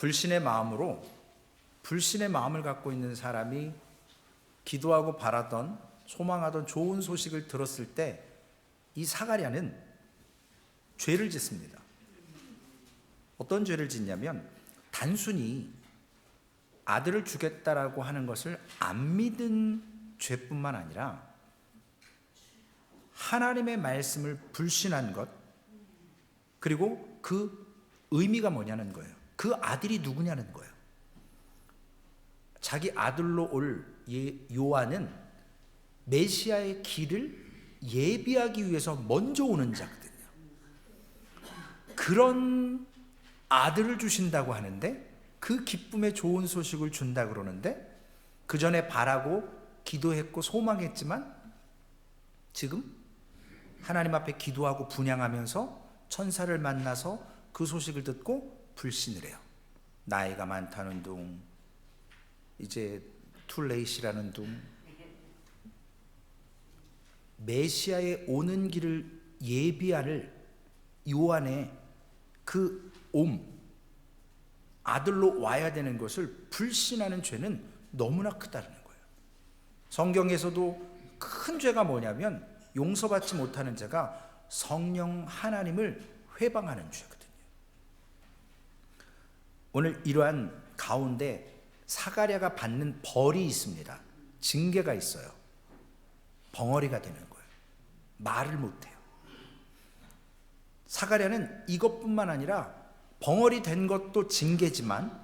불신의 마음을 갖고 있는 사람이 기도하고 바라던, 소망하던 좋은 소식을 들었을 때 이 사가랴는 죄를 짓습니다. 어떤 죄를 짓냐면 단순히 아들을 주겠다라고 하는 것을 안 믿은 죄뿐만 아니라 하나님의 말씀을 불신한 것, 그리고 그 의미가 뭐냐는 거예요. 그 아들이 누구냐는 거예요. 자기 아들로 올 요한은 메시아의 길을 예비하기 위해서 먼저 오는 자거든요. 그런 아들을 주신다고 하는데, 그 기쁨의 좋은 소식을 준다 그러는데, 그 전에 바라고 기도했고 소망했지만 지금 하나님 앞에 기도하고 분향하면서 천사를 만나서 그 소식을 듣고 불신을 해요. 나이가 많다는 둥, 이제 툴레이시라는 둥. 메시아의 오는 길을 예비할 요한의 그 아들로 와야 되는 것을 불신하는 죄는 너무나 크다는 거예요. 성경에서도 큰 죄가 뭐냐면, 용서받지 못하는 죄가 성령 하나님을 회방하는 죄거든요. 오늘 이러한 가운데 사가랴가 받는 벌이 있습니다. 징계가 있어요. 벙어리가 되는 거예요. 말을 못해요. 사가랴는 이것뿐만 아니라 벙어리 된 것도 징계지만,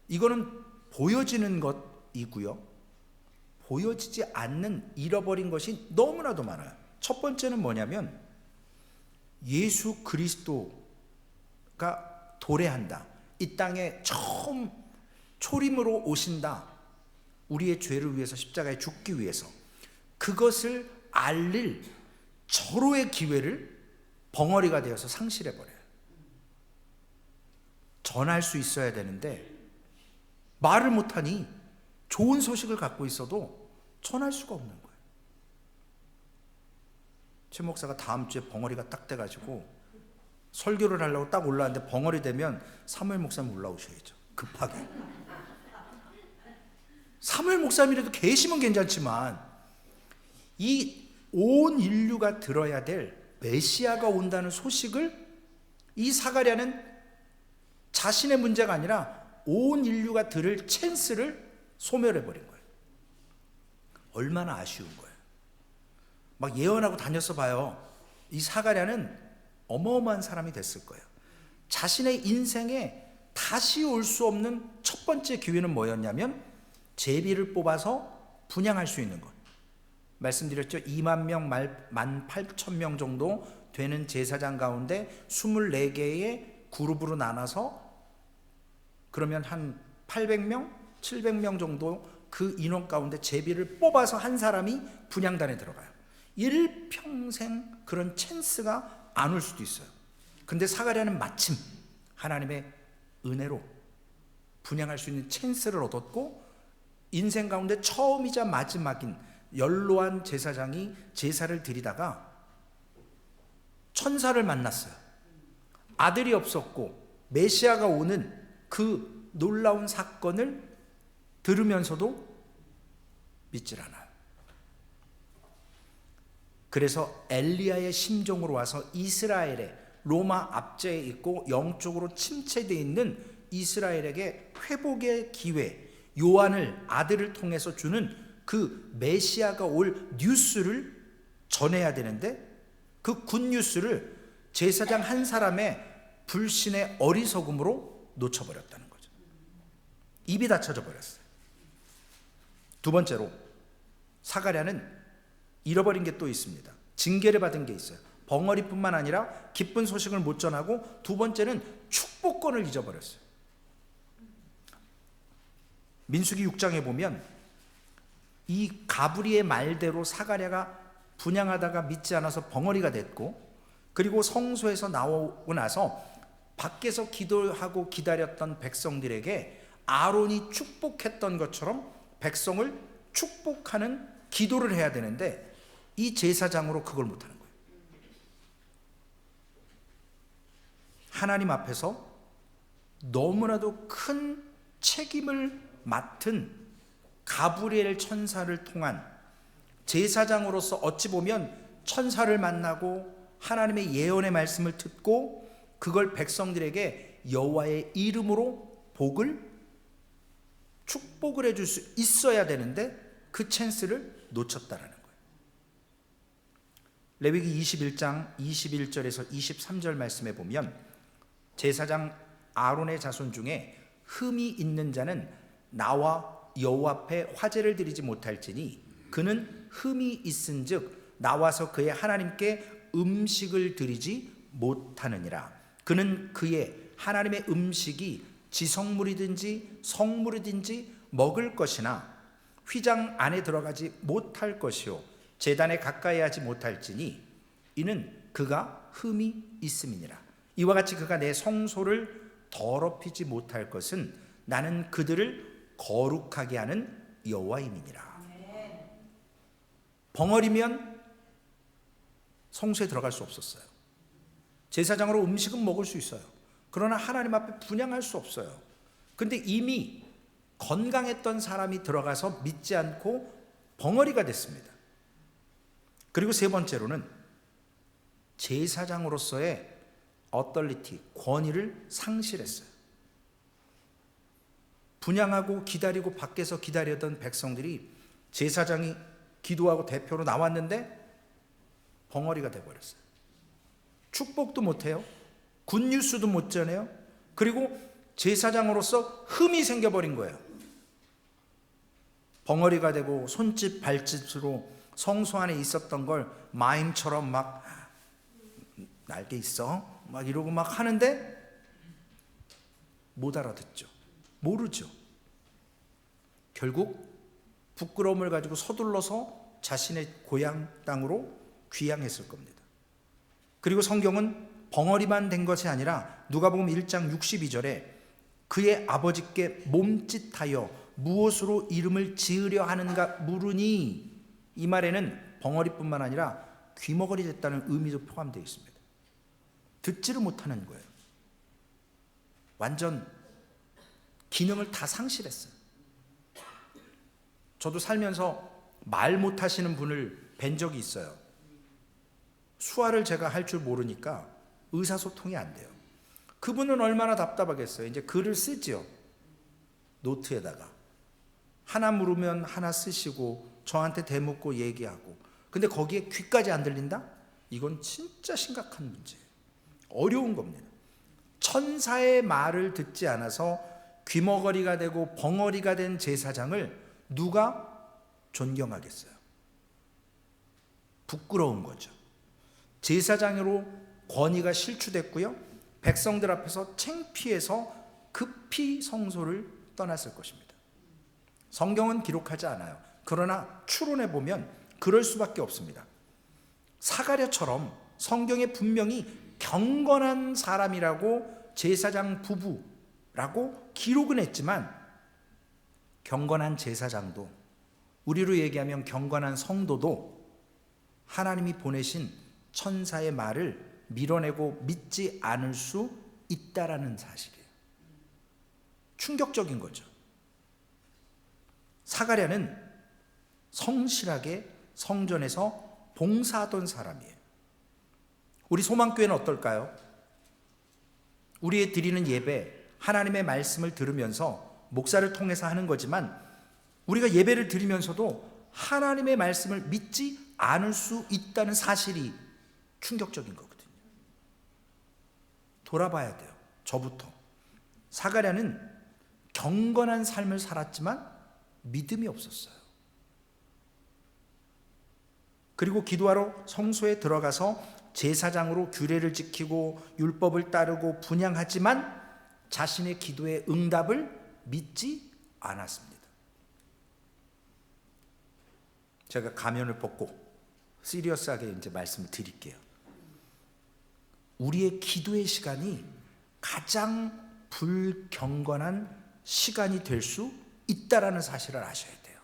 이거는 보여지는 것이고요, 보여지지 않는 잃어버린 것이 너무나도 많아요. 첫 번째는 뭐냐면 예수 그리스도가 도래한다, 이 땅에 처음 초림으로 오신다, 우리의 죄를 위해서 십자가에 죽기 위해서, 그것을 알릴 절호의 기회를 벙어리가 되어서 상실해버려요. 전할 수 있어야 되는데 말을 못하니 좋은 소식을 갖고 있어도 전할 수가 없는 거예요. 최 목사가 다음 주에 벙어리가 딱 돼가지고 설교를 하려고 딱 올라왔는데, 벙어리 되면 사무엘 목사님 올라오셔야죠, 급하게. 사무엘 목사님이라도 계시면 괜찮지만 이 온 인류가 들어야 될 메시아가 온다는 소식을 이 사가랴는 자신의 문제가 아니라 온 인류가 들을 찬스를 소멸해버린 거예요. 얼마나 아쉬운 거예요. 막 예언하고 다녔어 봐요. 이 사가랴는 어마어마한 사람이 됐을 거예요. 자신의 인생에 다시 올 수 없는 첫 번째 기회는 뭐였냐면, 제비를 뽑아서 분향할 수 있는 것. 말씀드렸죠. 2만 명, 18,000명 정도 되는 제사장 가운데 24개의 그룹으로 나눠서, 그러면 한 800명, 700명 정도 그 인원 가운데 제비를 뽑아서 한 사람이 분향단에 들어가요. 일평생 그런 찬스가 안 올 수도 있어요. 근데 사가랴는 마침 하나님의 은혜로 분향할 수 있는 찬스를 얻었고, 인생 가운데 처음이자 마지막인 연로한 제사장이 제사를 드리다가 천사를 만났어요. 아들이 없었고 메시아가 오는 그 놀라운 사건을 들으면서도 믿질 않아요. 그래서 엘리야의 심정으로 와서 이스라엘에, 로마 압제에 있고 영적으로 침체되어 있는 이스라엘에게 회복의 기회, 요한을 아들을 통해서 주는 그 메시아가 올 뉴스를 전해야 되는데, 그 굿뉴스를 제사장 한 사람의 불신의 어리석음으로 놓쳐버렸다는 거죠. 입이 닫혀져 버렸어요. 두 번째로 사가랴는 잃어버린 게 또 있습니다. 징계를 받은 게 있어요. 벙어리뿐만 아니라 기쁜 소식을 못 전하고, 두 번째는 축복권을 잊어버렸어요. 민수기 6장에 보면 이 가브리의 말대로 사가랴가 분향하다가 믿지 않아서 벙어리가 됐고, 그리고 성소에서 나오고 나서 밖에서 기도하고 기다렸던 백성들에게 아론이 축복했던 것처럼 백성을 축복하는 기도를 해야 되는데, 이 제사장으로 그걸 못하는 거예요. 하나님 앞에서 너무나도 큰 책임을 맡은 가브리엘 천사를 통한 제사장으로서 어찌 보면 천사를 만나고 하나님의 예언의 말씀을 듣고 그걸 백성들에게 여호와의 이름으로 축복을 해줄 수 있어야 되는데 그 찬스를 놓쳤다라는 거예요. 레위기 21장 21절에서 23절 말씀에 보면 제사장 아론의 자손 중에 흠이 있는 자는 나와 여호와 앞에 화제를 드리지 못할지니 그는 흠이 있은즉 나와서 그의 하나님께 음식을 드리지 못하느니라. 그는 그의 하나님의 음식이 지성물이든지 성물이든지 먹을 것이나 휘장 안에 들어가지 못할 것이요 제단에 가까이 하지 못할지니 이는 그가 흠이 있음이니라. 이와 같이 그가 내 성소를 더럽히지 못할 것은 나는 그들을 거룩하게 하는 여호와임이니라. 벙어리면 성소에 들어갈 수 없었어요. 제사장으로 음식은 먹을 수 있어요. 그러나 하나님 앞에 분향할 수 없어요. 근데 이미 건강했던 사람이 들어가서 믿지 않고 벙어리가 됐습니다. 그리고 세 번째로는 제사장으로서의 어떨리티, 권위를 상실했어요. 분향하고 기다리고 밖에서 기다리던 백성들이 제사장이 기도하고 대표로 나왔는데 벙어리가 돼버렸어요. 축복도 못해요. 굿뉴스도 못 전해요. 그리고 제사장으로서 흠이 생겨버린 거예요. 벙어리가 되고 손짓 발짓으로 성소 안에 있었던 걸 마임처럼 막 날개 있어 막 이러고 막 하는데 못 알아듣죠. 모르죠. 결국 부끄러움을 가지고 서둘러서 자신의 고향 땅으로 귀향했을 겁니다. 그리고 성경은 벙어리만 된 것이 아니라 누가복음 1장 62절에 그의 아버지께 몸짓하여 무엇으로 이름을 지으려 하는가 물으니 이 말에는 벙어리뿐만 아니라 귀머거리 됐다는 의미도 포함되어 있습니다. 듣지를 못하는 거예요. 완전 기능을 다 상실했어요. 저도 살면서 말 못하시는 분을 뵌 적이 있어요. 수화를 제가 할 줄 모르니까 의사소통이 안 돼요. 그분은 얼마나 답답하겠어요. 이제 글을 쓰죠. 노트에다가 하나 물으면 하나 쓰시고 저한테 대묻고 얘기하고, 근데 거기에 귀까지 안 들린다? 이건 진짜 심각한 문제예요. 어려운 겁니다. 천사의 말을 듣지 않아서 귀머거리가 되고 벙어리가 된 제사장을 누가 존경하겠어요? 부끄러운 거죠. 제사장으로 권위가 실추됐고요, 백성들 앞에서 창피해서 급히 성소를 떠났을 것입니다. 성경은 기록하지 않아요. 그러나 추론해 보면 그럴 수밖에 없습니다. 사가랴처럼 성경에 분명히 경건한 사람이라고 제사장 부부라고 기록은 했지만, 경건한 제사장도, 우리로 얘기하면 경건한 성도도 하나님이 보내신 천사의 말을 밀어내고 믿지 않을 수 있다라는 사실이에요. 충격적인 거죠. 사가랴는 성실하게 성전에서 봉사하던 사람이에요. 우리 소망교회는 어떨까요? 우리의 드리는 예배, 하나님의 말씀을 들으면서 목사를 통해서 하는 거지만, 우리가 예배를 드리면서도 하나님의 말씀을 믿지 않을 수 있다는 사실이 충격적인 거거든요. 돌아봐야 돼요. 저부터. 사가랴는 경건한 삶을 살았지만 믿음이 없었어요. 그리고 기도하러 성소에 들어가서 제사장으로 규례를 지키고 율법을 따르고 분향하지만 자신의 기도의 응답을 믿지 않았습니다. 제가 가면을 벗고 시리어스하게 이제 말씀을 드릴게요. 우리의 기도의 시간이 가장 불경건한 시간이 될 수 있다라는 사실을 아셔야 돼요.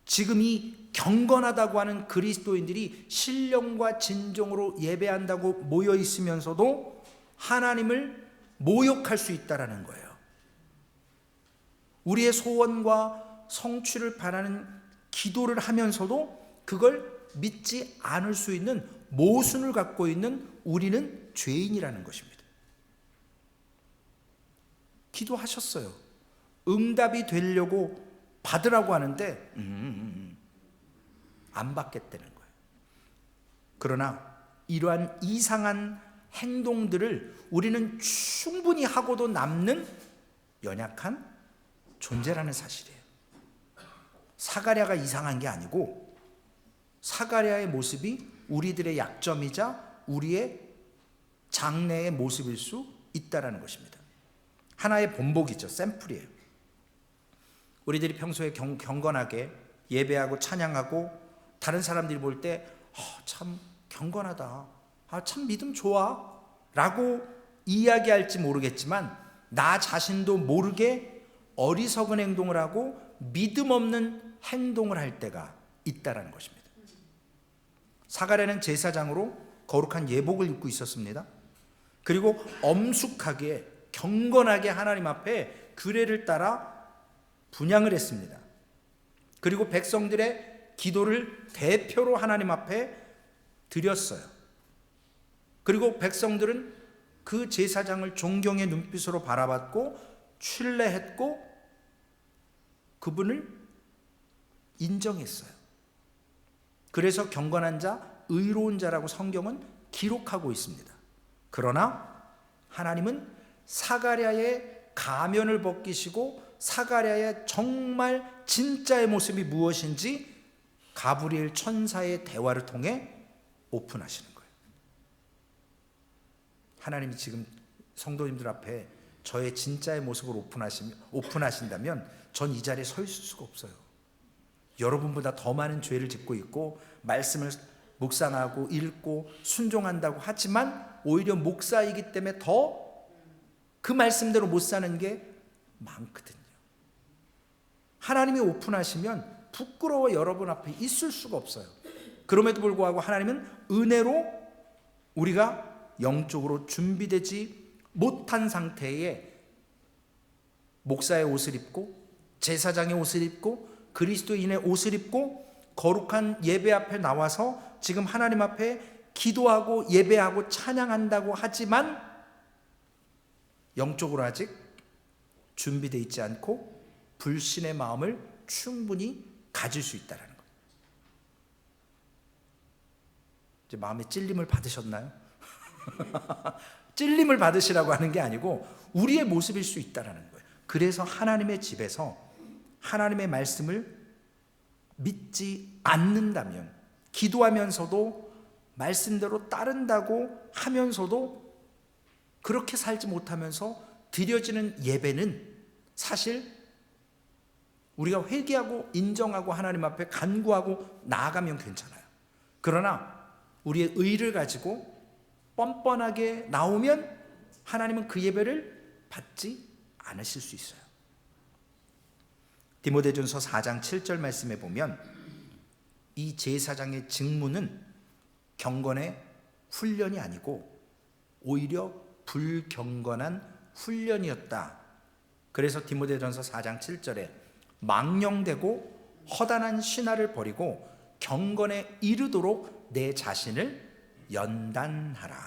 지금 이 경건하다고 하는 그리스도인들이 신령과 진정으로 예배한다고 모여 있으면서도 하나님을 모욕할 수 있다라는 거예요. 우리의 소원과 성취를 바라는 기도를 하면서도 그걸 믿지 않을 수 있는 모순을 갖고 있는 우리는 죄인이라는 것입니다. 기도하셨어요. 응답이 되려고 받으라고 하는데 안 받겠다는 거예요. 그러나 이러한 이상한 행동들을 우리는 충분히 하고도 남는 연약한 존재라는 사실이에요. 사가랴가 이상한 게 아니고 사가랴의 모습이 우리들의 약점이자 우리의 장래의 모습일 수 있다는 것입니다. 하나의 본보기죠. 샘플이에요. 우리들이 평소에 경건하게 예배하고 찬양하고 다른 사람들이 볼 때 참 경건하다, 참 믿음 좋아 라고 이야기할지 모르겠지만 나 자신도 모르게 어리석은 행동을 하고 믿음 없는 행동을 할 때가 있다는 것입니다. 사가랴는 제사장으로 거룩한 예복을 입고 있었습니다. 그리고 엄숙하게 경건하게 하나님 앞에 규례를 따라 분향을 했습니다. 그리고 백성들의 기도를 대표로 하나님 앞에 드렸어요. 그리고 백성들은 그 제사장을 존경의 눈빛으로 바라봤고 신뢰했고 그분을 인정했어요. 그래서 경건한 자, 의로운 자라고 성경은 기록하고 있습니다. 그러나 하나님은 사가랴의 가면을 벗기시고 사가랴의 정말 진짜의 모습이 무엇인지 가브리엘 천사의 대화를 통해 오픈하시는 거예요. 하나님이 지금 성도님들 앞에 저의 진짜의 모습을 오픈하신다면 전 이 자리에 서 있을 수가 없어요. 여러분보다 더 많은 죄를 짓고 있고 말씀을 묵상하고 읽고 순종한다고 하지만 오히려 목사이기 때문에 더 그 말씀대로 못 사는 게 많거든요. 하나님이 오픈하시면 부끄러워 여러분 앞에 있을 수가 없어요. 그럼에도 불구하고 하나님은 은혜로 우리가 영적으로 준비되지 못한 상태에 목사의 옷을 입고 제사장의 옷을 입고 그리스도인의 옷을 입고 거룩한 예배 앞에 나와서 지금 하나님 앞에 기도하고 예배하고 찬양한다고 하지만 영적으로 아직 준비되어 있지 않고 불신의 마음을 충분히 가질 수 있다는 거예요. 이제 마음에 찔림을 받으셨나요? 찔림을 받으시라고 하는 게 아니고 우리의 모습일 수 있다는 거예요. 그래서 하나님의 집에서 하나님의 말씀을 믿지 않는다면 기도하면서도 말씀대로 따른다고 하면서도 그렇게 살지 못하면서 드려지는 예배는 사실 우리가 회개하고 인정하고 하나님 앞에 간구하고 나아가면 괜찮아요. 그러나 우리의 의를 가지고 뻔뻔하게 나오면 하나님은 그 예배를 받지 않으실 수 있어요. 디모데전서 4장 7절 말씀에 보면 이 제사장의 직무는 경건의 훈련이 아니고 오히려 불경건한 훈련이었다. 그래서 디모데전서 4장 7절에 망령되고 허단한 신화를 버리고 경건에 이르도록 내 자신을 연단하라.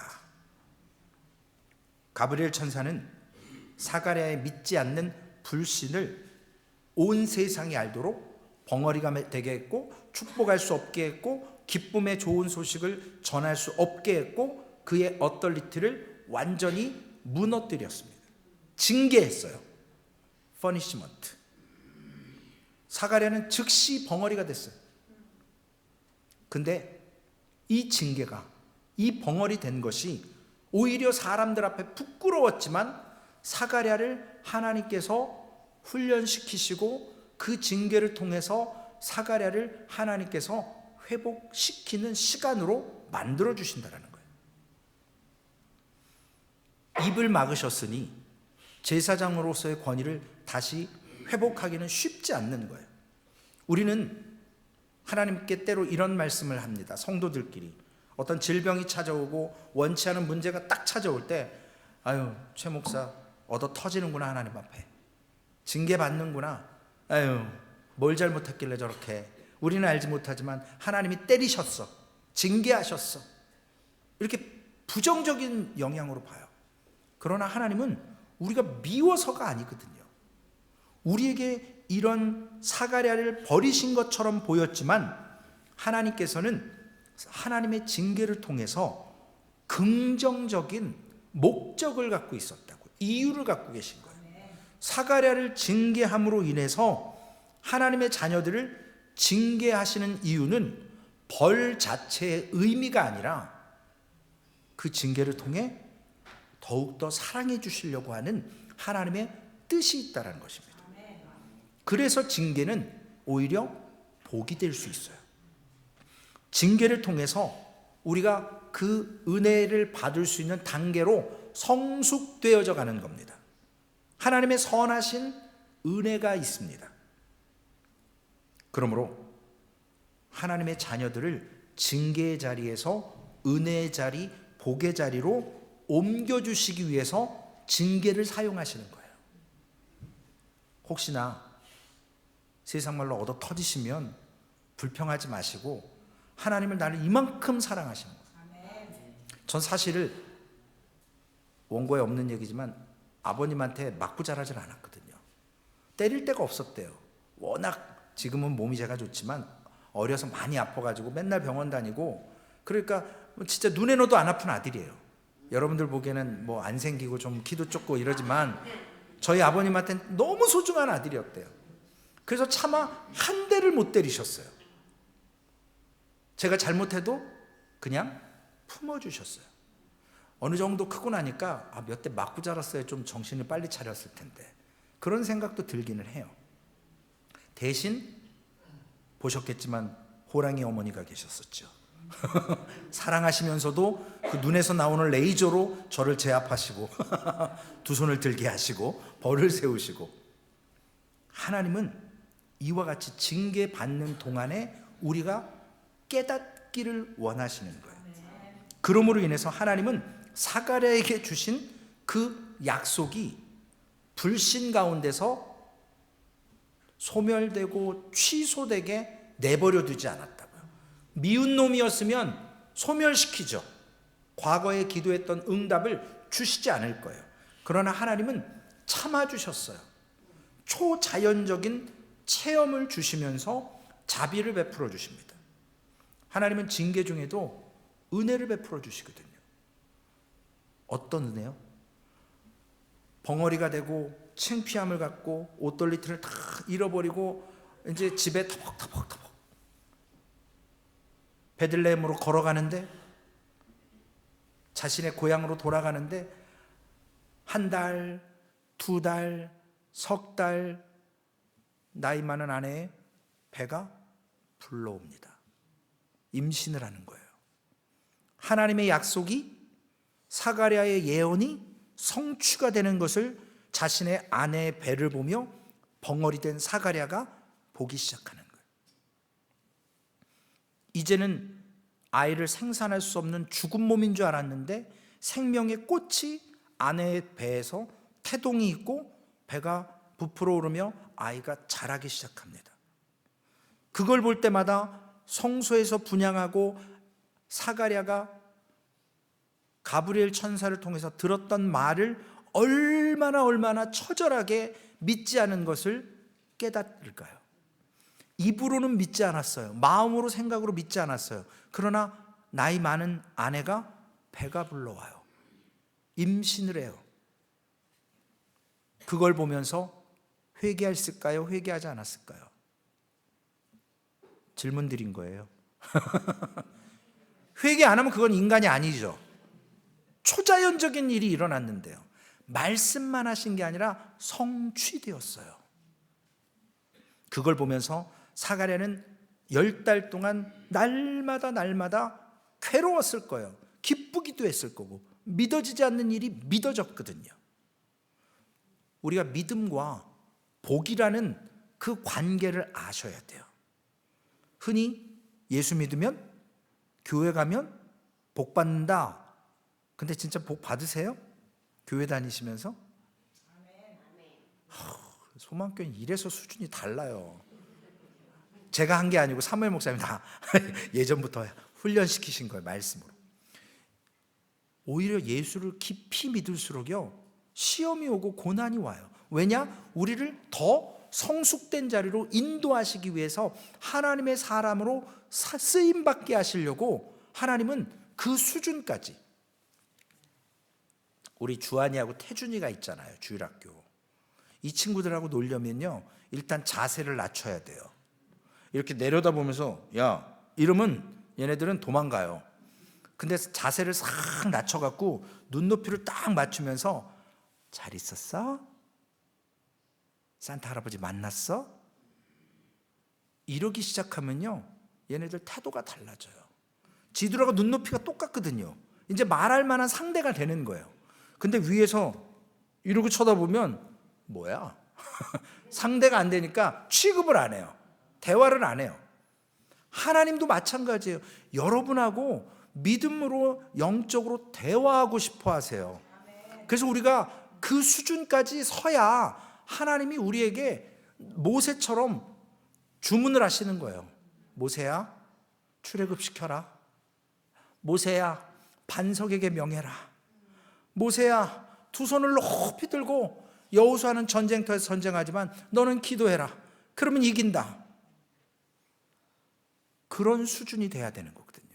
가브리엘 천사는 사가랴의 믿지 않는 불신을 온 세상이 알도록 벙어리가 되게 했고 축복할 수 없게 했고 기쁨의 좋은 소식을 전할 수 없게 했고 그의 어떨리티를 완전히 무너뜨렸습니다. 징계했어요. 퍼니시먼트. 사가랴는 즉시 벙어리가 됐어요. 근데 이 징계가 이 벙어리 된 것이 오히려 사람들 앞에 부끄러웠지만 사가랴를 하나님께서 훈련시키시고 그 징계를 통해서 사가랴를 하나님께서 회복시키는 시간으로 만들어 주신다는 거예요. 입을 막으셨으니 제사장으로서의 권위를 다시 회복하기는 쉽지 않는 거예요. 우리는 하나님께 때로 이런 말씀을 합니다. 성도들끼리 어떤 질병이 찾아오고 원치 않은 문제가 딱 찾아올 때 아유, 최 목사 얻어 터지는구나. 하나님 앞에 징계 받는구나. 아유, 뭘 잘못했길래 저렇게. 우리는 알지 못하지만 하나님이 때리셨어, 징계하셨어, 이렇게 부정적인 영향으로 봐요. 그러나 하나님은 우리가 미워서가 아니거든요. 우리에게 이런 사가랴를 버리신 것처럼 보였지만 하나님께서는 하나님의 징계를 통해서 긍정적인 목적을 갖고 있었다고, 이유를 갖고 계신 거예요. 사가랴를 징계함으로 인해서 하나님의 자녀들을 징계하시는 이유는 벌 자체의 의미가 아니라 그 징계를 통해 더욱더 사랑해 주시려고 하는 하나님의 뜻이 있다는 것입니다. 그래서 징계는 오히려 복이 될 수 있어요. 징계를 통해서 우리가 그 은혜를 받을 수 있는 단계로 성숙되어져 가는 겁니다. 하나님의 선하신 은혜가 있습니다. 그러므로 하나님의 자녀들을 징계의 자리에서 은혜의 자리, 복의 자리로 옮겨주시기 위해서 징계를 사용하시는 거예요. 혹시나 세상 말로 얻어 터지시면 불평하지 마시고 하나님은 나를 이만큼 사랑하시는 거예요. 전 사실을 원고에 없는 얘기지만 아버님한테 맞고 자라질 않았거든요. 때릴 데가 없었대요. 워낙 지금은 몸이 제가 좋지만 어려서 많이 아파가지고 맨날 병원 다니고, 그러니까 진짜 눈에 넣어도 안 아픈 아들이에요. 여러분들 보기에는 뭐 안 생기고 좀 키도 좁고 이러지만 저희 아버님한테는 너무 소중한 아들이었대요. 그래서 차마 한 대를 못 때리셨어요. 제가 잘못해도 그냥 품어주셨어요. 어느 정도 크고 나니까 몇 대 맞고 자랐어야 좀 정신을 빨리 차렸을 텐데, 그런 생각도 들기는 해요. 대신 보셨겠지만 호랑이 어머니가 계셨었죠. 사랑하시면서도 그 눈에서 나오는 레이저로 저를 제압하시고 두 손을 들게 하시고 벌을 세우시고, 하나님은 이와 같이 징계받는 동안에 우리가 깨닫기를 원하시는 거예요. 그러므로 인해서 하나님은 사가랴에게 주신 그 약속이 불신 가운데서 소멸되고 취소되게 내버려 두지 않았다고요. 미운 놈이었으면 소멸시키죠. 과거에 기도했던 응답을 주시지 않을 거예요. 그러나 하나님은 참아주셨어요. 초자연적인 체험을 주시면서 자비를 베풀어 주십니다. 하나님은 징계 중에도 은혜를 베풀어 주시거든요. 어떤 은혜요? 벙어리가 되고 창피함을 갖고 옷돌리트를 다 잃어버리고 이제 집에 터벅터벅 베들레헴으로 걸어가는데, 자신의 고향으로 돌아가는데 한 달, 두 달, 석 달 나이 많은 아내의 배가 불러옵니다. 임신을 하는 거예요. 하나님의 약속이, 사가랴의 예언이 성취가 되는 것을 자신의 아내의 배를 보며 벙어리 된 사가랴가 보기 시작하는 거예요. 이제는 아이를 생산할 수 없는 죽은 몸인 줄 알았는데 생명의 꽃이 아내의 배에서 태동이 있고 배가 부풀어 오르며 아이가 자라기 시작합니다. 그걸 볼 때마다 성소에서 분향하고 사가랴가 가브리엘 천사를 통해서 들었던 말을 얼마나 처절하게 믿지 않은 것을 깨달을까요? 입으로는 믿지 않았어요. 마음으로, 생각으로 믿지 않았어요. 그러나 나이 많은 아내가 배가 불러와요. 임신을 해요. 그걸 보면서 회개했을까요? 회개하지 않았을까요? 질문 드린 거예요. 회개 안 하면 그건 인간이 아니죠. 초자연적인 일이 일어났는데요. 말씀만 하신 게 아니라 성취되었어요. 그걸 보면서 사가랴는 10달 동안 날마다 괴로웠을 거예요. 기쁘기도 했을 거고, 믿어지지 않는 일이 믿어졌거든요. 우리가 믿음과 복이라는 그 관계를 아셔야 돼요. 흔히 예수 믿으면, 교회 가면 복 받는다. 근데 진짜 복 받으세요? 교회 다니시면서? 소망교회 이래서 수준이 달라요. 제가 한 게 아니고 사무엘 목사님이 다 예전부터 훈련시키신 거예요, 말씀으로. 오히려 예수를 깊이 믿을수록요, 시험이 오고 고난이 와요. 왜냐? 우리를 더 성숙된 자리로 인도하시기 위해서 하나님의 사람으로 쓰임받게 하시려고 하나님은 그 수준까지. 우리 주한이하고 태준이가 있잖아요, 주일학교. 이 친구들하고 놀려면요, 일단 자세를 낮춰야 돼요. 이렇게 내려다보면서 야 이러면 얘네들은 도망가요. 근데 자세를 싹 낮춰갖고 눈높이를 딱 맞추면서 잘 있었어? 산타 할아버지 만났어? 이러기 시작하면요, 얘네들 태도가 달라져요. 지들하고 눈높이가 똑같거든요. 이제 말할 만한 상대가 되는 거예요. 근데 위에서 이러고 쳐다보면 뭐야? 상대가 안 되니까 취급을 안 해요. 대화를 안 해요. 하나님도 마찬가지예요. 여러분하고 믿음으로 영적으로 대화하고 싶어 하세요. 그래서 우리가 그 수준까지 서야 하나님이 우리에게 모세처럼 주문을 하시는 거예요. 모세야, 출애굽 시켜라. 모세야, 반석에게 명해라. 모세야, 두 손을 높이 들고 여호수아는 전쟁터에서 전쟁하지만 너는 기도해라. 그러면 이긴다. 그런 수준이 돼야 되는 거거든요.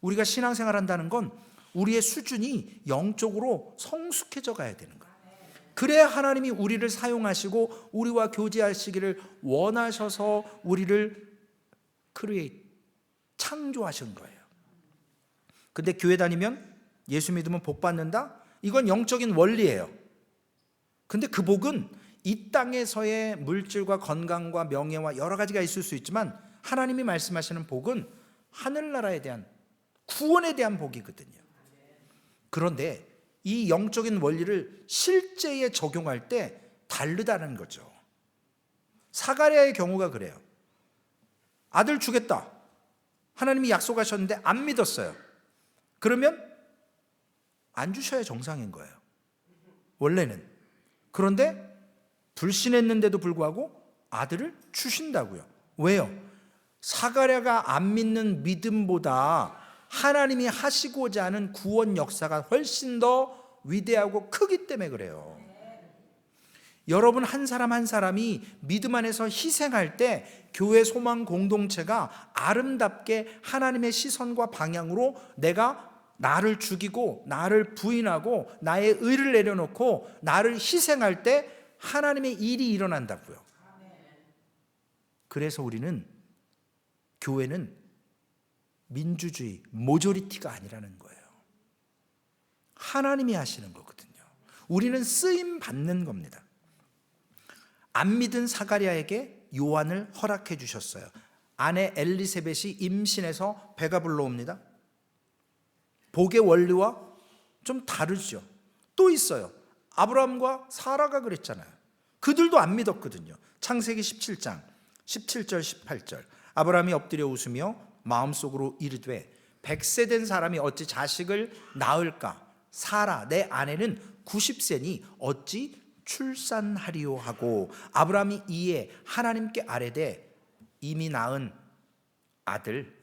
우리가 신앙생활 한다는 건 우리의 수준이 영적으로 성숙해져 가야 되는 거예요. 그래야 하나님이 우리를 사용하시고 우리와 교제하시기를 원하셔서 우리를 창조하신 거예요. 근데 교회 다니면 예수 믿으면 복 받는다? 이건 영적인 원리예요. 근데 그 복은 이 땅에서의 물질과 건강과 명예와 여러 가지가 있을 수 있지만 하나님이 말씀하시는 복은 하늘나라에 대한 구원에 대한 복이거든요. 그런데 이 영적인 원리를 실제에 적용할 때 다르다는 거죠. 사가랴의 경우가 그래요. 아들 주겠다. 하나님이 약속하셨는데 안 믿었어요. 그러면 안 주셔야 정상인 거예요, 원래는. 그런데 불신했는데도 불구하고 아들을 주신다고요. 왜요? 사가랴가 안 믿는 믿음보다 하나님이 하시고자 하는 구원 역사가 훨씬 더 위대하고 크기 때문에 그래요. 여러분 한 사람 한 사람이 믿음 안에서 희생할 때 교회 소망 공동체가 아름답게 하나님의 시선과 방향으로 내가 나를 죽이고 나를 부인하고 나의 의를 내려놓고 나를 희생할 때 하나님의 일이 일어난다고요. 그래서 우리는, 교회는 민주주의, 모조리티가 아니라는 거예요. 하나님이 하시는 거거든요. 우리는 쓰임 받는 겁니다. 안 믿은 사가랴에게 요한을 허락해 주셨어요. 아내 엘리세벳이 임신해서 배가 불러옵니다. 복의 원리와 좀 다르죠. 또 있어요. 아브라함과 사라가 그랬잖아요. 그들도 안 믿었거든요. 창세기 17장 17절 18절. 아브라함이 엎드려 웃으며 마음속으로 이르되 100세 된 사람이 어찌 자식을 낳을까? 사라 내 아내는 90세니 어찌 출산하리요 하고, 아브라함이 이에 하나님께 아뢰되 이미 낳은 아들,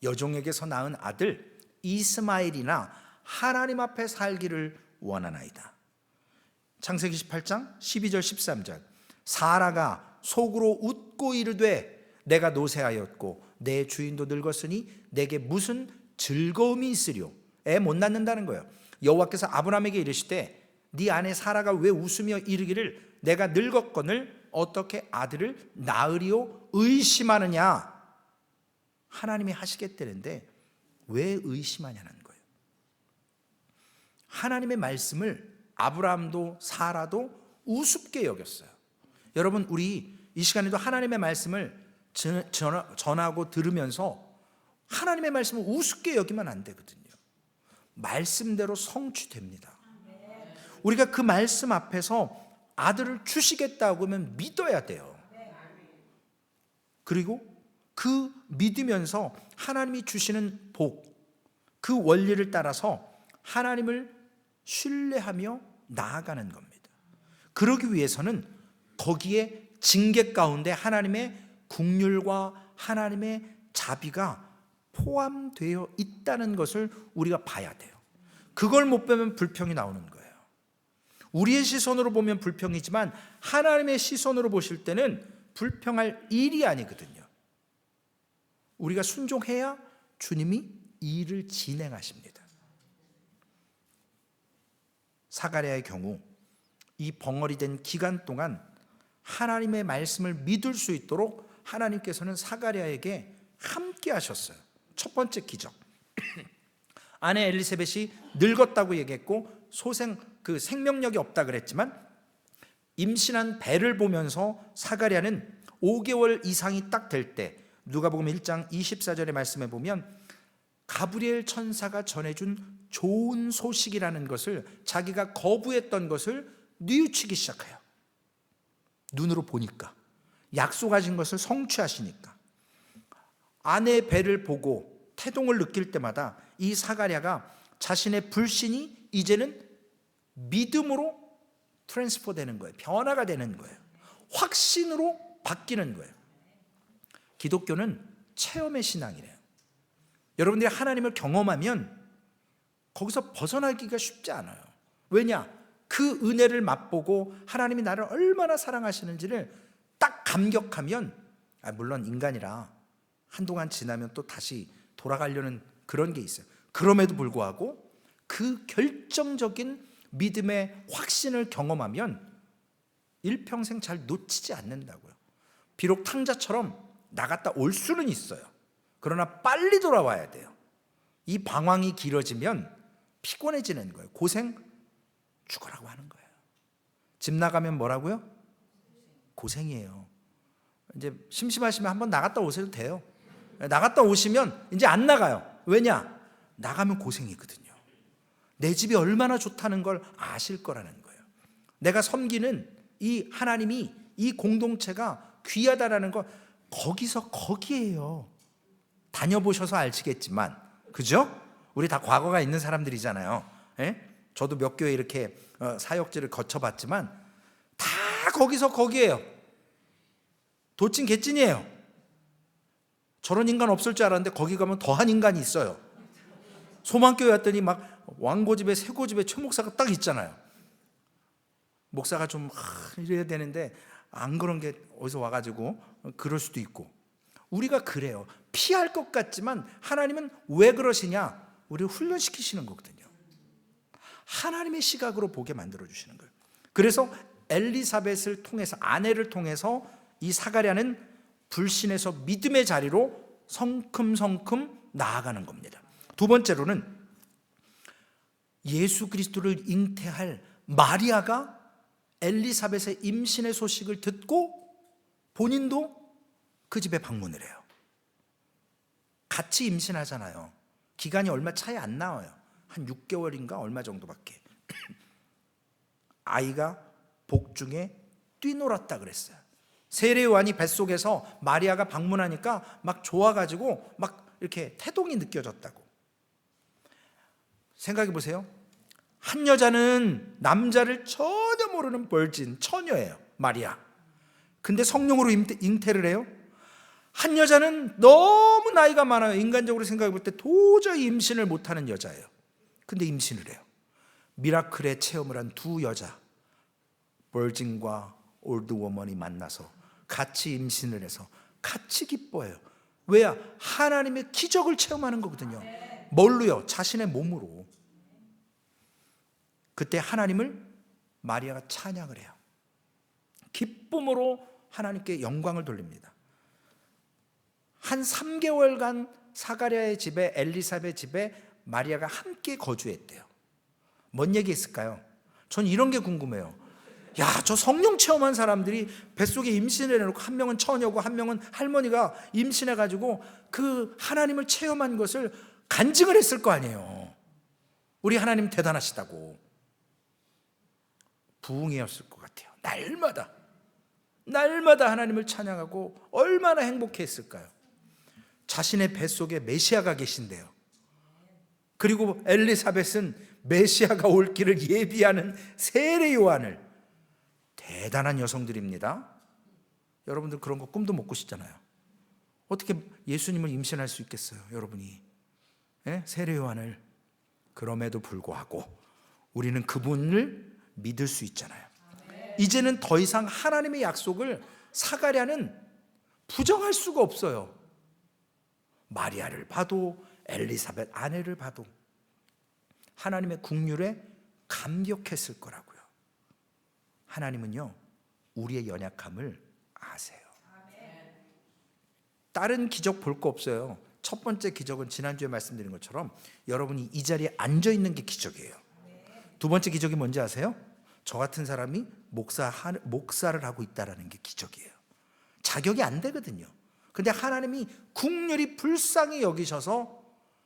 여종에게서 낳은 아들 이스마엘이나 하나님 앞에 살기를 원하나이다. 창세기 18장 12절 13절. 사라가 속으로 웃고 이르되 내가 노쇠하였고 내 주인도 늙었으니 내게 무슨 즐거움이 있으리요. 애 못 낳는다는 거예요. 여호와께서 아브라함에게 이르시되 네 아내 사라가 왜 웃으며 이르기를 내가 늙었거늘 어떻게 아들을 낳으리요 의심하느냐. 하나님이 하시겠다는데 왜 의심하냐는 거예요. 하나님의 말씀을 아브라함도 사라도 우습게 여겼어요. 여러분, 우리 이 시간에도 하나님의 말씀을 전하고 들으면서 하나님의 말씀을 우습게 여기면 안 되거든요. 말씀대로 성취됩니다. 우리가 그 말씀 앞에서 아들을 주시겠다고 하면 믿어야 돼요. 그리고 그 믿으면서 하나님이 주시는 복, 그 원리를 따라서 하나님을 신뢰하며 나아가는 겁니다. 그러기 위해서는 거기에 징계 가운데 하나님의 긍휼과 하나님의 자비가 포함되어 있다는 것을 우리가 봐야 돼요. 그걸 못 보면 불평이 나오는 거예요. 우리의 시선으로 보면 불평이지만 하나님의 시선으로 보실 때는 불평할 일이 아니거든요. 우리가 순종해야 주님이 일을 진행하십니다. 사가랴의 경우 이 벙어리 된 기간 동안 하나님의 말씀을 믿을 수 있도록 하나님께서는 사가랴에게 함께 하셨어요. 첫 번째 기적. 아내 엘리사벳이 늙었다고 얘기했고 생명력이 없다 그랬지만 임신한 배를 보면서 사가랴는 5개월 이상이 딱 될 때 누가복음 1장 24절의 말씀에 보면 가브리엘 천사가 전해준 좋은 소식이라는 것을, 자기가 거부했던 것을 뉘우치기 시작해요. 눈으로 보니까, 약속하신 것을 성취하시니까. 아내의 배를 보고 태동을 느낄 때마다 이 사가랴가 자신의 불신이 이제는 믿음으로 트랜스퍼 되는 거예요. 변화가 되는 거예요. 확신으로 바뀌는 거예요. 기독교는 체험의 신앙이래요. 여러분들이 하나님을 경험하면 거기서 벗어나기가 쉽지 않아요. 왜냐? 그 은혜를 맛보고 하나님이 나를 얼마나 사랑하시는지를 딱 감격하면, 물론 인간이라 한동안 지나면 또 다시 돌아가려는 그런 게 있어요. 그럼에도 불구하고 그 결정적인 믿음의 확신을 경험하면 일평생 잘 놓치지 않는다고요. 비록 탕자처럼 나갔다 올 수는 있어요. 그러나 빨리 돌아와야 돼요. 이 방황이 길어지면 피곤해지는 거예요. 고생 죽으라고 하는 거예요. 집 나가면 뭐라고요? 고생이에요. 이제 심심하시면 한번 나갔다 오셔도 돼요. 나갔다 오시면 이제 안 나가요. 왜냐? 나가면 고생이거든요. 내 집이 얼마나 좋다는 걸 아실 거라는 거예요. 내가 섬기는 이 하나님이, 이 공동체가 귀하다라는 걸 거기서 거기에요. 다녀보셔서 아시겠지만, 그죠? 우리 다 과거가 있는 사람들이잖아요. 예? 저도 몇 교회 이렇게 사역지를 거쳐봤지만 다 거기서 거기에요. 도찐 개찐이에요. 저런 인간 없을 줄 알았는데 거기 가면 더한 인간이 있어요. 소망교회 왔더니 막 왕고집에 새고집에 최 목사가 딱 있잖아요. 목사가 좀 이래야 되는데 안 그런 게 어디서 와가지고 그럴 수도 있고. 우리가 그래요. 피할 것 같지만 하나님은 왜 그러시냐? 우리를 훈련시키시는 거거든요. 하나님의 시각으로 보게 만들어주시는 거예요. 그래서 엘리사벳을 통해서, 아내를 통해서 이 사가랴는 불신에서 믿음의 자리로 성큼성큼 나아가는 겁니다. 두 번째로는 예수 그리스도를 잉태할 마리아가 엘리사벳의 임신의 소식을 듣고 본인도 그 집에 방문을 해요. 같이 임신하잖아요. 기간이 얼마 차이 안 나와요. 한 6개월인가 얼마 정도밖에. 아이가 복중에 뛰놀았다 그랬어요. 세례요한이 뱃속에서 마리아가 방문하니까 막 좋아가지고 막 이렇게 태동이 느껴졌다고. 생각해 보세요. 한 여자는 남자를 전혀 모르는 벌진 처녀예요, 마리아. 근데 성령으로 잉태를 해요. 한 여자는 너무 나이가 많아요. 인간적으로 생각해 볼 때 도저히 임신을 못하는 여자예요. 근데 임신을 해요. 미라클의 체험을 한 두 여자, 벌진과 올드워먼이 만나서 같이 임신을 해서 같이 기뻐해요. 왜야? 하나님의 기적을 체험하는 거거든요. 뭘로요? 자신의 몸으로. 그때 하나님을 마리아가 찬양을 해요. 기쁨으로 하나님께 영광을 돌립니다. 한 3개월간 사가랴의 집에, 엘리사벳 집에 마리아가 함께 거주했대요. 뭔 얘기했을까요? 전 이런 게 궁금해요. 야, 저 성령 체험한 사람들이 뱃속에 임신을 해놓고, 한 명은 처녀고 한 명은 할머니가 임신해가지고 그 하나님을 체험한 것을 간증을 했을 거 아니에요. 우리 하나님 대단하시다고. 부흥이었을 것 같아요. 날마다 하나님을 찬양하고 얼마나 행복했을까요? 자신의 뱃속에 메시아가 계신데요. 그리고 엘리사벳은 메시아가 올 길을 예비하는 세례 요한을. 대단한 여성들입니다. 여러분들 그런 거 꿈도 못 꾸시잖아요. 어떻게 예수님을 임신할 수 있겠어요, 여러분이? 세례 요한을. 그럼에도 불구하고 우리는 그분을 믿을 수 있잖아요. 이제는 더 이상 하나님의 약속을 사가랴는 부정할 수가 없어요. 마리아를 봐도 엘리사벳 아내를 봐도 하나님의 국률에 감격했을 거라고요. 하나님은요, 우리의 연약함을 아세요. 다른 기적 볼 거 없어요. 첫 번째 기적은 지난주에 말씀드린 것처럼 여러분이 이 자리에 앉아 있는 게 기적이에요. 두 번째 기적이 뭔지 아세요? 저 같은 사람이 목사를 하고 있다는 게 기적이에요. 자격이 안 되거든요. 근데 하나님이 국률이 불쌍히 여기셔서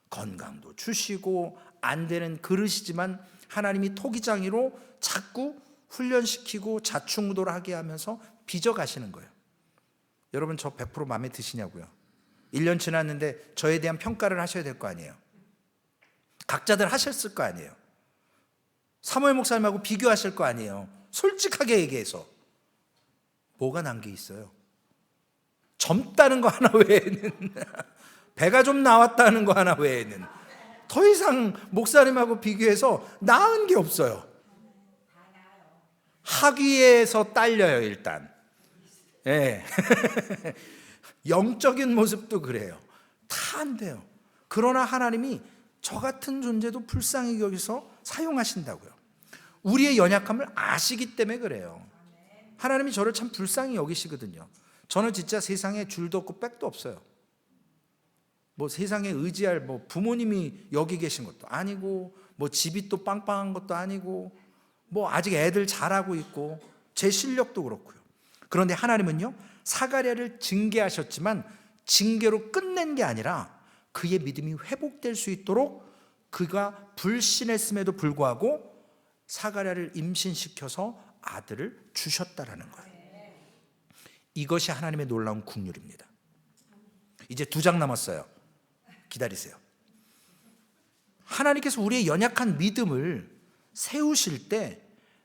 건강도 주시고 안 되는 그릇이지만 하나님이 토기장이로 자꾸 훈련시키고 자충우도를 하게 하면서 빚어가시는 거예요. 여러분 저 100% 마음에 드시냐고요? 1년 지났는데 저에 대한 평가를 하셔야 될 거 아니에요. 각자들 하셨을 거 아니에요. 사무엘 목사님하고 비교하실 거 아니에요. 솔직하게 얘기해서 뭐가 난 게 있어요? 젊다는 거 하나 외에는 배가 좀 나왔다는 거 하나 외에는 더 이상 목사님하고 비교해서 나은 게 없어요. 학위에서 딸려요 일단. 예. 영적인 모습도 그래요. 다 안 돼요. 그러나 하나님이 저 같은 존재도 불쌍히 여기서 사용하신다고요. 우리의 연약함을 아시기 때문에 그래요. 하나님이 저를 참 불쌍히 여기시거든요. 저는 진짜 세상에 줄도 없고 백도 없어요. 뭐 세상에 의지할 뭐 부모님이 여기 계신 것도 아니고 뭐 집이 또 빵빵한 것도 아니고 뭐 아직 애들 잘하고 있고 제 실력도 그렇고요. 그런데 하나님은요, 사가랴를 징계하셨지만 징계로 끝낸 게 아니라 그의 믿음이 회복될 수 있도록 그가 불신했음에도 불구하고 사가랴를 임신시켜서 아들을 주셨다라는 거예요. 이것이 하나님의 놀라운 국률입니다. 이제 2장 남았어요. 기다리세요. 하나님께서 우리의 연약한 믿음을 세우실 때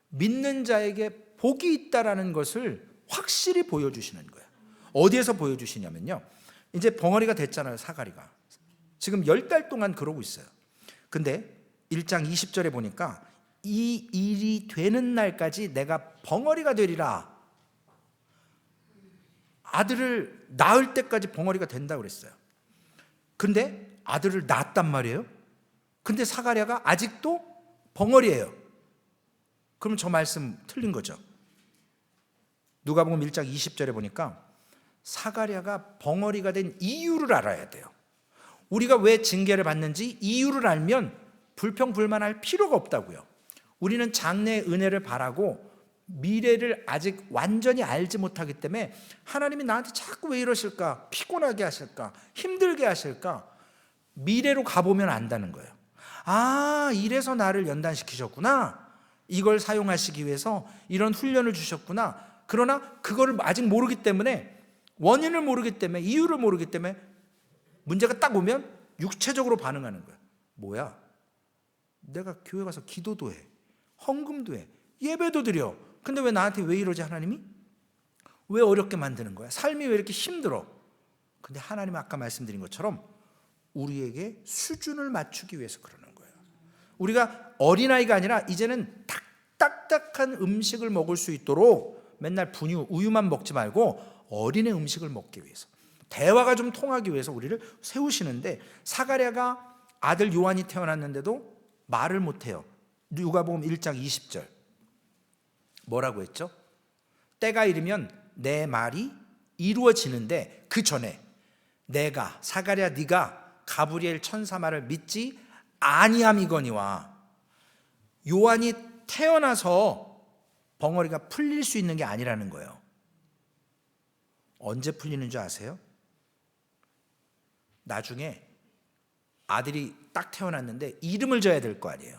믿는 자에게 복이 있다라는 것을 확실히 보여주시는 거예요. 어디에서 보여주시냐면요, 이제 벙어리가 됐잖아요. 사가리가 지금 10달 동안 그러고 있어요. 근데 1장 20절에 보니까 이 일이 되는 날까지 내가 벙어리가 되리라. 아들을 낳을 때까지 벙어리가 된다고 그랬어요. 근데 아들을 낳았단 말이에요. 근데 사가랴가 아직도 벙어리예요. 그럼 저 말씀 틀린 거죠. 누가복음 1장 20절에 보니까 사가랴가 벙어리가 된 이유를 알아야 돼요. 우리가 왜 징계를 받는지 이유를 알면 불평불만할 필요가 없다고요. 우리는 장래의 은혜를 바라고 미래를 아직 완전히 알지 못하기 때문에 하나님이 나한테 자꾸 왜 이러실까? 피곤하게 하실까? 힘들게 하실까? 미래로 가보면 안다는 거예요. 아, 이래서 나를 연단시키셨구나. 이걸 사용하시기 위해서 이런 훈련을 주셨구나. 그러나 그거를 아직 모르기 때문에, 원인을 모르기 때문에, 이유를 모르기 때문에 문제가 딱 오면 육체적으로 반응하는 거예요. 뭐야? 내가 교회 가서 기도도 해, 헌금도 해, 예배도 드려. 근데 왜 나한테 왜 이러지 하나님이? 왜 어렵게 만드는 거야? 삶이 왜 이렇게 힘들어? 근데 하나님은 아까 말씀드린 것처럼 우리에게 수준을 맞추기 위해서 그러는 거예요. 우리가 어린아이가 아니라 이제는 딱딱한 음식을 먹을 수 있도록 맨날 분유, 우유만 먹지 말고 어린애 음식을 먹기 위해서, 대화가 좀 통하기 위해서 우리를 세우시는데, 사가랴가 아들 요한이 태어났는데도 말을 못해요. 누가복음 1장 20절 뭐라고 했죠? 때가 이르면 내 말이 이루어지는데 그 전에 내가, 사가랴 네가 가브리엘 천사 말을 믿지 아니함이거니와. 요한이 태어나서 벙어리가 풀릴 수 있는 게 아니라는 거예요. 언제 풀리는 줄 아세요? 나중에 아들이 딱 태어났는데 이름을 져야 될 거 아니에요.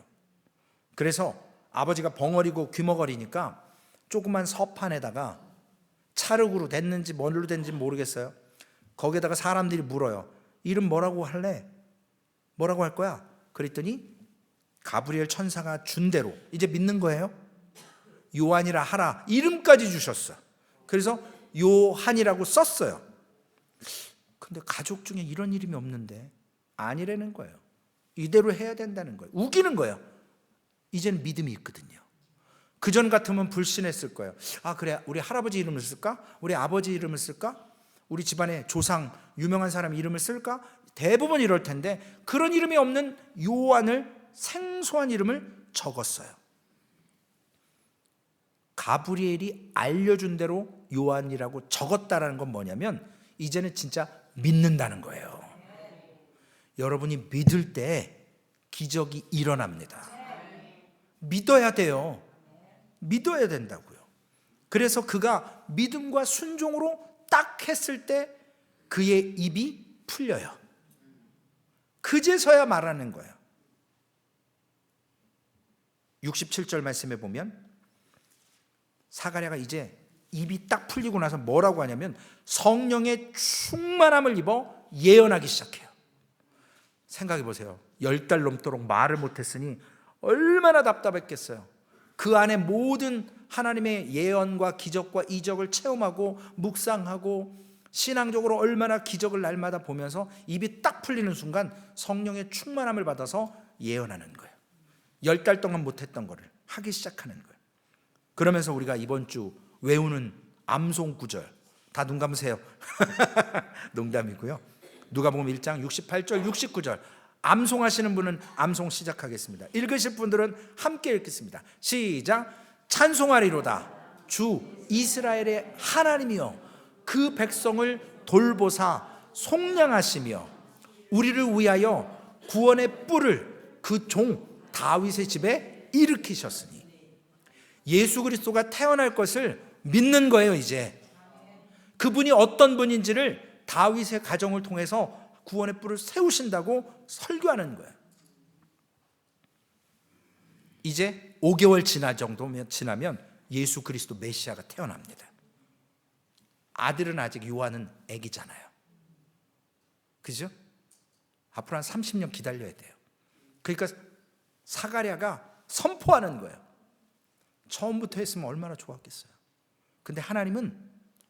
그래서 아버지가 벙어리고 귀머거리니까 조그만 서판에다가 찰흙으로 됐는지 뭘로 됐는지 모르겠어요. 거기에다가 사람들이 물어요. 이름 뭐라고 할래? 뭐라고 할 거야? 그랬더니 가브리엘 천사가 준 대로 이제 믿는 거예요. 요한이라 하라, 이름까지 주셨어. 그래서 요한이라고 썼어요. 근데 가족 중에 이런 이름이 없는데 아니라는 거예요. 이대로 해야 된다는 거예요. 우기는 거예요. 이제는 믿음이 있거든요. 그전 같으면 불신했을 거예요. 아, 그래, 우리 할아버지 이름을 쓸까? 우리 아버지 이름을 쓸까? 우리 집안의 조상 유명한 사람 이름을 쓸까? 대부분 이럴 텐데 그런 이름이 없는 요한을, 생소한 이름을 적었어요. 가브리엘이 알려준 대로 요한이라고 적었다라는 건 뭐냐면 이제는 진짜 믿는다는 거예요. 여러분이 믿을 때 기적이 일어납니다. 믿어야 돼요. 믿어야 된다고요. 그래서 그가 믿음과 순종으로 딱 했을 때 그의 입이 풀려요. 그제서야 말하는 거예요. 67절 말씀에 보면 사가랴가 이제 입이 딱 풀리고 나서 뭐라고 하냐면 성령의 충만함을 입어 예언하기 시작해요. 생각해 보세요. 10달 넘도록 말을 못했으니 얼마나 답답했겠어요. 그 안에 모든 하나님의 예언과 기적과 이적을 체험하고 묵상하고 신앙적으로 얼마나 기적을 날마다 보면서 입이 딱 풀리는 순간 성령의 충만함을 받아서 예언하는 거예요. 10달 동안 못했던 거를 하기 시작하는 거예요. 그러면서 우리가 이번 주 외우는 암송 구절, 다 눈 감으세요. 농담이고요. 누가복음 1장 68절 69절 암송하시는 분은 암송 시작하겠습니다. 읽으실 분들은 함께 읽겠습니다. 시작. 찬송하리로다 주 이스라엘의 하나님이여 그 백성을 돌보사 속량하시며 우리를 위하여 구원의 뿔을 그 종 다윗의 집에 일으키셨으니. 예수 그리스도가 태어날 것을 믿는 거예요. 이제 그분이 어떤 분인지를 다윗의 가정을 통해서 구원의 뿔을 세우신다고 설교하는 거예요. 이제 5개월 지나면 예수 그리스도 메시아가 태어납니다. 아들은 아직 요한은 아기잖아요. 그죠? 앞으로 한 30년 기다려야 돼요. 그러니까 사가랴가 선포하는 거예요. 처음부터 했으면 얼마나 좋았겠어요. 근데 하나님은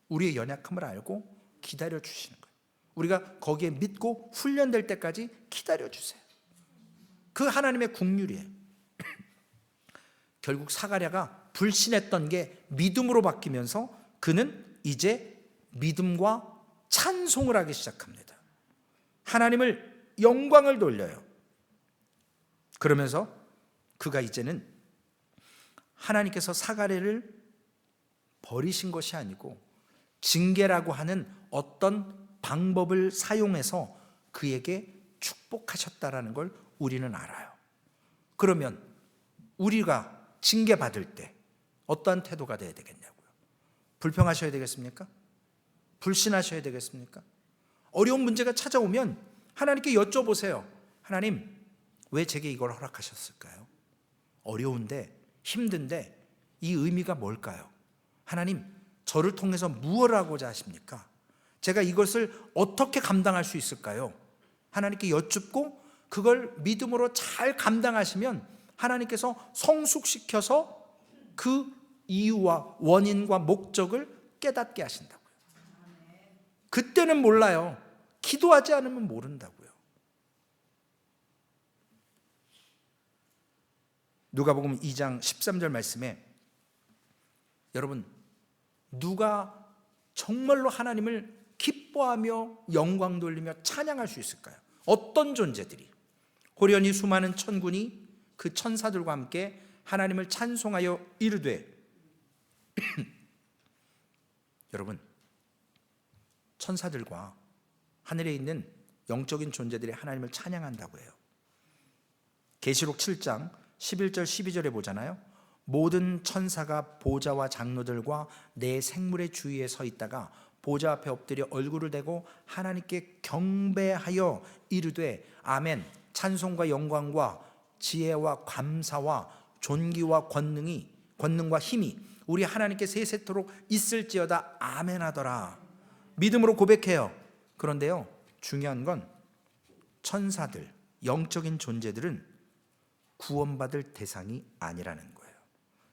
우리의 연약함을 알고 기다려 주시는 거예요. 우리가 거기에 믿고 훈련될 때까지 기다려 주세요. 그 하나님의 국률이에요. 결국 사가랴가 불신했던 게 믿음으로 바뀌면서 그는 이제 믿음과 찬송을 하기 시작합니다. 하나님을 영광을 돌려요. 그러면서 그가 이제는 하나님께서 사가랴를 버리신 것이 아니고 징계라고 하는 어떤 방법을 사용해서 그에게 축복하셨다라는 걸 우리는 알아요. 그러면 우리가 징계받을 때 어떠한 태도가 되어야 되겠냐고요. 불평하셔야 되겠습니까? 불신하셔야 되겠습니까? 어려운 문제가 찾아오면 하나님께 여쭤보세요. 하나님, 왜 제게 이걸 허락하셨을까요? 어려운데, 힘든데 이 의미가 뭘까요? 하나님, 저를 통해서 무엇을 하고자 하십니까? 제가 이것을 어떻게 감당할 수 있을까요? 하나님께 여쭙고 그걸 믿음으로 잘 감당하시면 하나님께서 성숙시켜서 그 이유와 원인과 목적을 깨닫게 하신다고요. 그때는 몰라요. 기도하지 않으면 모른다고요. 누가복음 2장 13절 말씀에 여러분, 누가 정말로 하나님을 기뻐하며 영광 돌리며 찬양할 수 있을까요? 어떤 존재들이? 호련히 수많은 천군이 그 천사들과 함께 하나님을 찬송하여 이르되 여러분, 천사들과 하늘에 있는 영적인 존재들이 하나님을 찬양한다고 해요. 계시록 7장 11절 12절에 보잖아요. 모든 천사가 보좌와 장로들과 내 생물의 주위에 서 있다가 보좌 앞에 엎드려 얼굴을 대고 하나님께 경배하여 이르되 아멘. 찬송과 영광과 지혜와 감사와 존귀와 권능과 힘이 우리 하나님께 세세토록 있을지어다 아멘 하더라. 믿음으로 고백해요. 그런데요, 중요한 건 천사들, 영적인 존재들은 구원받을 대상이 아니라는 거예요.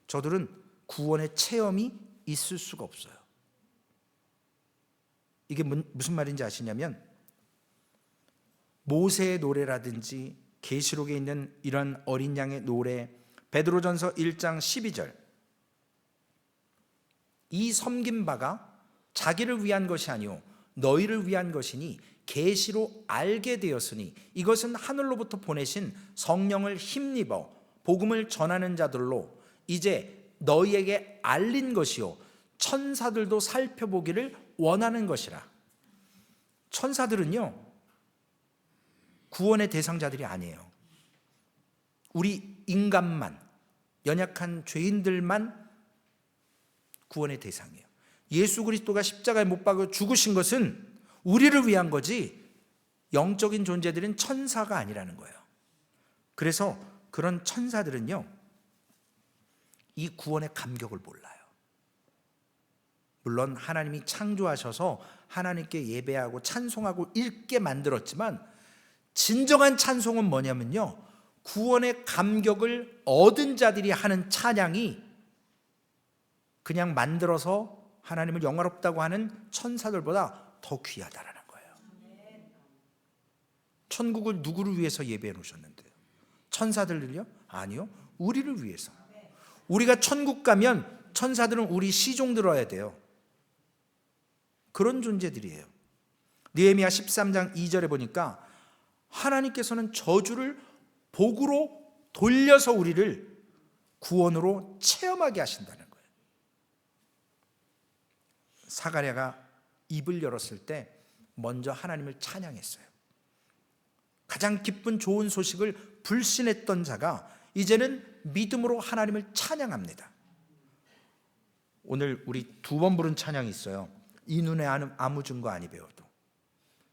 저들은 구원의 체험이 있을 수가 없어요. 이게 무슨 말인지 아시냐면, 모세의 노래라든지 계시록에 있는 이런 어린 양의 노래, 베드로전서 1장 12절, 이 섬긴 바가 자기를 위한 것이 아니요 너희를 위한 것이니 계시로 알게 되었으니 이것은 하늘로부터 보내신 성령을 힘입어 복음을 전하는 자들로 이제 너희에게 알린 것이요 천사들도 살펴보기를 원하는 것이라. 천사들은요 구원의 대상자들이 아니에요. 우리 인간만, 연약한 죄인들만 구원의 대상이에요. 예수 그리스도가 십자가에 못 박아 죽으신 것은 우리를 위한 거지 영적인 존재들은 천사가 아니라는 거예요. 그래서 그런 천사들은요 이 구원의 감격을 몰라요. 물론 하나님이 창조하셔서 하나님께 예배하고 찬송하고 읽게 만들었지만, 진정한 찬송은 뭐냐면요, 구원의 감격을 얻은 자들이 하는 찬양이 그냥 만들어서 하나님을 영화롭다고 하는 천사들보다 더 귀하다라는 거예요. 천국을 누구를 위해서 예배해 놓으셨는데요? 천사들을요? 아니요, 우리를 위해서. 우리가 천국 가면 천사들은 우리 시종 들어야 돼요. 그런 존재들이에요. 느헤미야 13장 2절에 보니까 하나님께서는 저주를 복으로 돌려서 우리를 구원으로 체험하게 하신다는 거예요. 사가랴가 입을 열었을 때 먼저 하나님을 찬양했어요. 가장 기쁜 좋은 소식을 불신했던 자가 이제는 믿음으로 하나님을 찬양합니다. 오늘 우리 2번 부른 찬양이 있어요. 이 눈에 아무 증거 아니 배워도.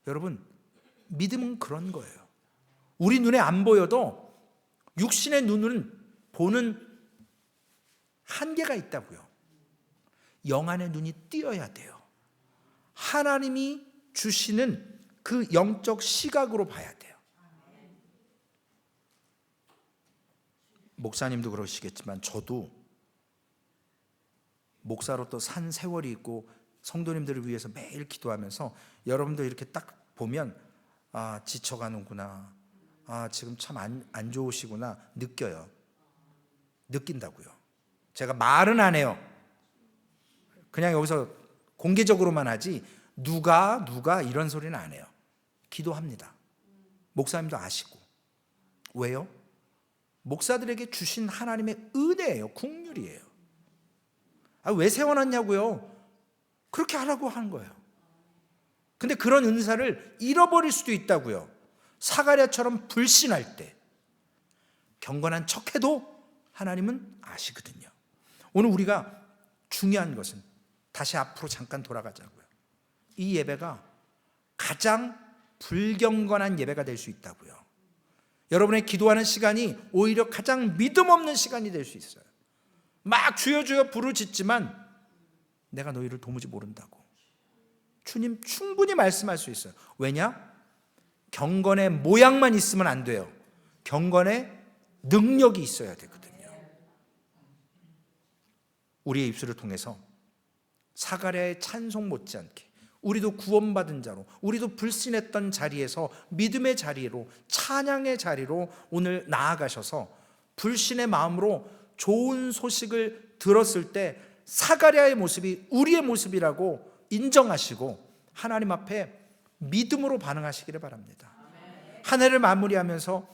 여러분, 믿음은 그런 거예요. 우리 눈에 안 보여도 육신의 눈은 보는 한계가 있다고요. 영안의 눈이 띄어야 돼요. 하나님이 주시는 그 영적 시각으로 봐야 돼요. 목사님도 그러시겠지만 저도 목사로 또 산 세월이 있고 성도님들을 위해서 매일 기도하면서 여러분도 이렇게 딱 보면 아, 지쳐가는구나, 아, 지금 참 안 좋으시구나 느껴요. 느낀다고요. 제가 말은 안 해요. 그냥 여기서 공개적으로만 하지 누가 이런 소리는 안 해요. 기도합니다. 목사님도 아시고. 왜요? 목사들에게 주신 하나님의 은혜예요. 국률이에요. 아, 왜 세워놨냐고요? 그렇게 하라고 하는 거예요. 근데 그런 은사를 잃어버릴 수도 있다고요. 사가랴처럼 불신할 때 경건한 척해도 하나님은 아시거든요. 오늘 우리가 중요한 것은 다시 앞으로 잠깐 돌아가자고요. 이 예배가 가장 불경건한 예배가 될 수 있다고요. 여러분의 기도하는 시간이 오히려 가장 믿음 없는 시간이 될 수 있어요. 막 주여 주여 부르짖지만 내가 너희를 도무지 모른다고. 주님 충분히 말씀할 수 있어요. 왜냐? 경건의 모양만 있으면 안 돼요. 경건의 능력이 있어야 되거든요. 우리의 입술을 통해서 사가랴의 찬송 못지않게 우리도 구원받은 자로, 우리도 불신했던 자리에서 믿음의 자리로, 찬양의 자리로 오늘 나아가셔서 불신의 마음으로 좋은 소식을 들었을 때 사가랴의 모습이 우리의 모습이라고 인정하시고 하나님 앞에 믿음으로 반응하시기를 바랍니다. 한 해를 마무리하면서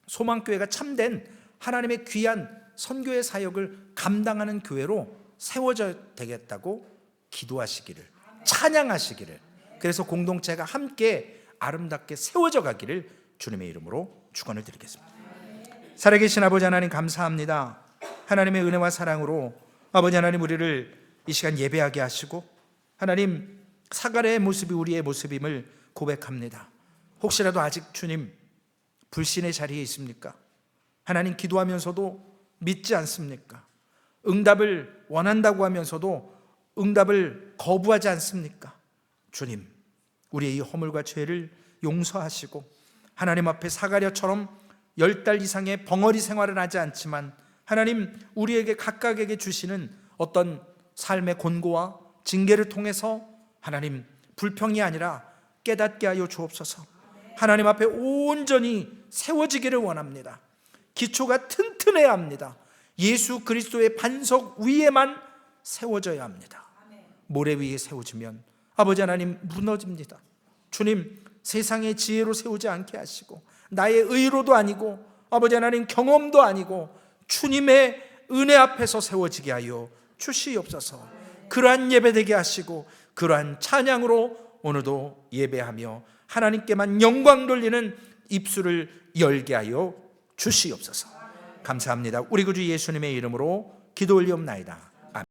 소망교회가 참된 하나님의 귀한 선교의 사역을 감당하는 교회로 세워져야 되겠다고 기도하시기를, 찬양하시기를, 그래서 공동체가 함께 아름답게 세워져 가기를 주님의 이름으로 축원을 드리겠습니다. 살아계신 아버지 하나님 감사합니다. 하나님의 은혜와 사랑으로 아버지 하나님 우리를 이 시간 예배하게 하시고 하나님 사가랴의 모습이 우리의 모습임을 고백합니다. 혹시라도 아직 주님 불신의 자리에 있습니까? 하나님 기도하면서도 믿지 않습니까? 응답을 원한다고 하면서도 응답을 거부하지 않습니까? 주님, 우리의 이 허물과 죄를 용서하시고 하나님 앞에 사가랴처럼 10달 이상의 벙어리 생활을 하지 않지만 하나님 우리에게 각각에게 주시는 어떤 삶의 권고와 징계를 통해서 하나님 불평이 아니라 깨닫게 하여 주옵소서. 하나님 앞에 온전히 세워지기를 원합니다. 기초가 튼튼해야 합니다. 예수 그리스도의 반석 위에만 세워져야 합니다. 모래 위에 세워지면 아버지 하나님 무너집니다. 주님, 세상의 지혜로 세우지 않게 하시고 나의 의로도 아니고 아버지 하나님 경험도 아니고 주님의 은혜 앞에서 세워지게 하여 주시옵소서. 그러한 예배 되게 하시고 그러한 찬양으로 오늘도 예배하며 하나님께만 영광 돌리는 입술을 열게 하여 주시옵소서. 감사합니다. 우리 구주 예수님의 이름으로 기도 올리옵나이다.